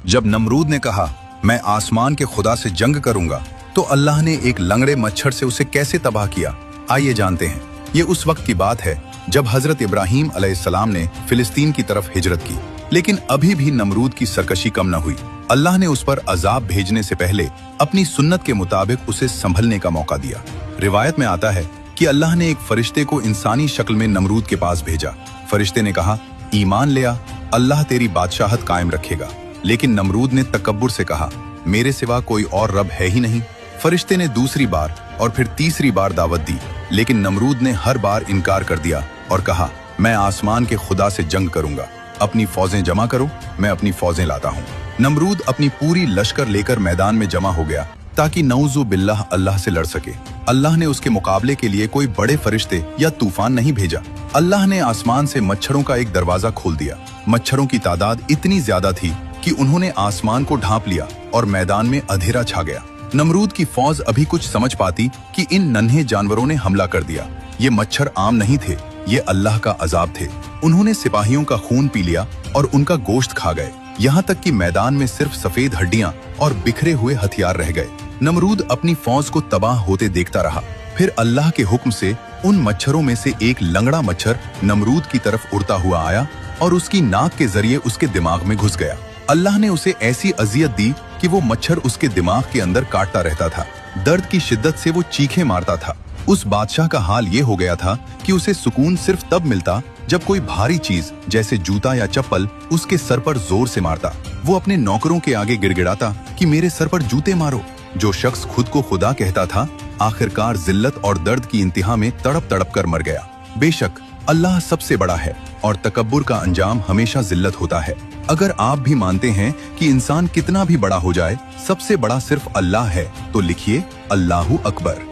जब नमरूद ने कहा मैं आसमान के खुदा से जंग करूंगा, तो अल्लाह ने एक लंगड़े मच्छर से उसे कैसे तबाह किया, आइए जानते हैं। ये उस वक्त की बात है जब हजरत इब्राहीम अलैहिस्सलाम ने फिलिस्तीन की तरफ हिजरत की, लेकिन अभी भी नमरूद की सरकशी कम न हुई। अल्लाह ने उस पर अजाब भेजने से पहले अपनी सुन्नत के मुताबिक उसे संभलने का मौका दिया। रिवायत में आता है कि अल्लाह ने एक फरिश्ते को इंसानी शक्ल में नमरूद के पास भेजा। फरिश्ते ने कहा, ईमान ले आ, अल्लाह तेरी बादशाहत कायम रखेगा। लेकिन नमरूद ने तकब्बुर से कहा, मेरे सिवा कोई और रब है ही नहीं। फरिश्ते ने दूसरी बार और फिर तीसरी बार दावत दी, लेकिन नमरूद ने हर बार इनकार कर दिया और कहा, मैं आसमान के खुदा से जंग करूंगा, अपनी फौजें जमा करो, मैं अपनी फौजें लाता हूँ। नमरूद अपनी पूरी लश्कर लेकर मैदान में जमा हो गया ताकि नऊज़ु बिल्लाह अल्लाह से लड़ सके। अल्लाह ने उसके मुकाबले के लिए कोई बड़े फरिश्ते या तूफान नहीं भेजा। अल्लाह ने आसमान से मच्छरों का एक दरवाजा खोल दिया। मच्छरों की तादाद इतनी ज्यादा थी कि उन्होंने आसमान को ढांप लिया और मैदान में अंधेरा छा गया। नमरूद की फौज अभी कुछ समझ पाती कि इन नन्हे जानवरों ने हमला कर दिया। ये मच्छर आम नहीं थे, ये अल्लाह का अजाब थे। उन्होंने सिपाहियों का खून पी लिया और उनका गोश्त खा गए, यहाँ तक कि मैदान में सिर्फ सफेद हड्डियां और बिखरे हुए हथियार रह गए। नमरूद अपनी फौज को तबाह होते देखता रहा। फिर अल्लाह के हुक्म से उन मच्छरों में से एक लंगड़ा मच्छर नमरूद की तरफ उड़ता हुआ आया और उसकी नाक के जरिए उसके दिमाग में घुस गया। अल्लाह ने उसे ऐसी अजियत दी कि वो मच्छर उसके दिमाग के अंदर काटता रहता था। दर्द की शिद्दत से वो चीखें मारता था। उस बादशाह का हाल ये हो गया था कि उसे सुकून सिर्फ तब मिलता जब कोई भारी चीज जैसे जूता या चप्पल उसके सर पर जोर से मारता। वो अपने नौकरों के आगे गिड़गिड़ाता कि मेरे सर पर जूते मारो। जो शख्स खुद को खुदा कहता था, आखिरकार जिल्लत और दर्द की इंतहा में तड़प तड़प कर मर गया। बेशक अल्लाह सबसे बड़ा है और तकब्बुर का अंजाम हमेशा जिल्लत होता है। अगर आप भी मानते हैं कि इंसान कितना भी बड़ा हो जाए, सबसे बड़ा सिर्फ अल्लाह है, तो लिखिए अल्लाहु अकबर।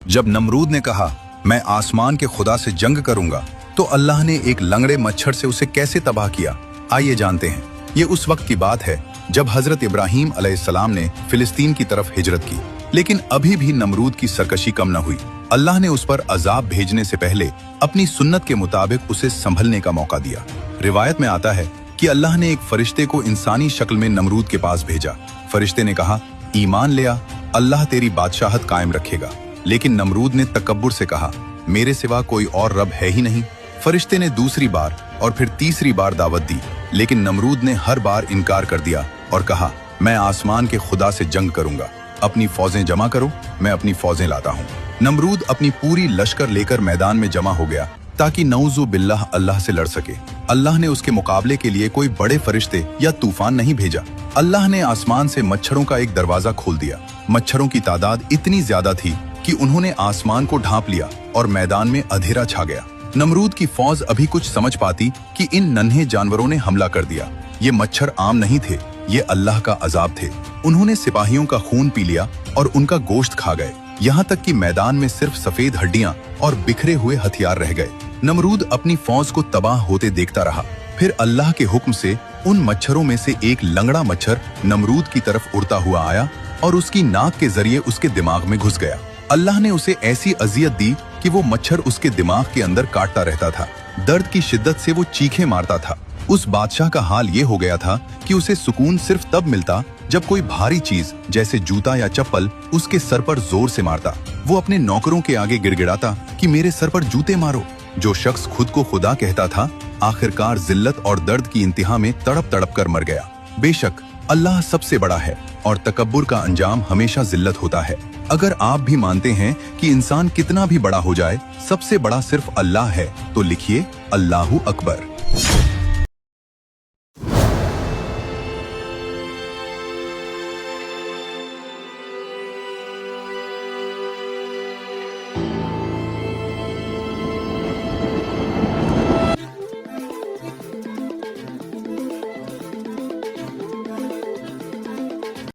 जब नमरूद ने कहा मैं आसमान के खुदा से जंग करूंगा, तो अल्लाह ने एक लंगड़े मच्छर से उसे कैसे तबाह किया, आइए जानते हैं। ये उस वक्त की बात है जब हजरत इब्राहीम अलैहिस्सलाम ने फिलिस्तीन की तरफ हिजरत की, लेकिन अभी भी नमरूद की सरकशी कम न हुई। अल्लाह ने उस पर अजाब भेजने से पहले अपनी सुन्नत के मुताबिक उसे संभलने का मौका दिया। रिवायत में आता है कि अल्लाह ने एक फरिश्ते को इंसानी शक्ल में नमरूद के पास भेजा। फरिश्ते ने कहा, ईमान ले आ, अल्लाह तेरी बादशाहत कायम रखेगा। लेकिन नमरूद ने तकब्बुर से कहा, मेरे सिवा कोई और रब है ही नहीं। फरिश्ते ने दूसरी बार और फिर तीसरी बार दावत दी, लेकिन नमरूद ने हर बार इनकार कर दिया और कहा, मैं आसमान के खुदा से जंग करूंगा, अपनी फौजें जमा करो, मैं अपनी फौजें लाता हूँ। नमरूद अपनी पूरी लश्कर लेकर मैदान में जमा हो गया ताकि नऊज़ु बिल्लाह अल्लाह से लड़ सके। अल्लाह ने उसके मुकाबले के लिए कोई बड़े फरिश्ते या तूफान नहीं भेजा। अल्लाह ने आसमान से मच्छरों का एक दरवाजा खोल दिया। मच्छरों की तादाद इतनी ज्यादा थी कि उन्होंने आसमान को ढांप लिया और मैदान में अंधेरा छा गया। नमरूद की फौज अभी कुछ समझ पाती कि इन नन्हे जानवरों ने हमला कर दिया। ये मच्छर आम नहीं थे, ये अल्लाह का अजाब थे। उन्होंने सिपाहियों का खून पी लिया और उनका गोश्त खा गए, यहाँ तक कि मैदान में सिर्फ सफेद हड्डियां और बिखरे हुए हथियार रह गए। नमरूद अपनी फौज को तबाह होते देखता रहा। फिर अल्लाह के हुक्म से उन मच्छरों में से एक लंगड़ा मच्छर नमरूद की तरफ उड़ता हुआ आया और उसकी नाक के जरिए उसके दिमाग में घुस गया। अल्लाह ने उसे ऐसी अजियत दी कि वो मच्छर उसके दिमाग के अंदर काटता रहता था। दर्द की शिद्दत से वो चीखें मारता था। उस बादशाह का हाल ये हो गया था कि उसे सुकून सिर्फ तब मिलता जब कोई भारी चीज जैसे जूता या चप्पल उसके सर पर जोर से मारता। वो अपने नौकरों के आगे गिड़गिड़ाता कि मेरे सर पर जूते मारो। जो शख्स खुद को खुदा कहता था, आखिरकार जिल्लत और दर्द की इंतहा में तड़प तड़प कर मर गया। बेशक अल्लाह सबसे बड़ा है और तकब्बुर का अंजाम हमेशा जिल्लत होता है। अगर आप भी मानते हैं कि इंसान कितना भी बड़ा हो जाए, सबसे बड़ा सिर्फ अल्लाह है, तो लिखिए अल्लाहु अकबर।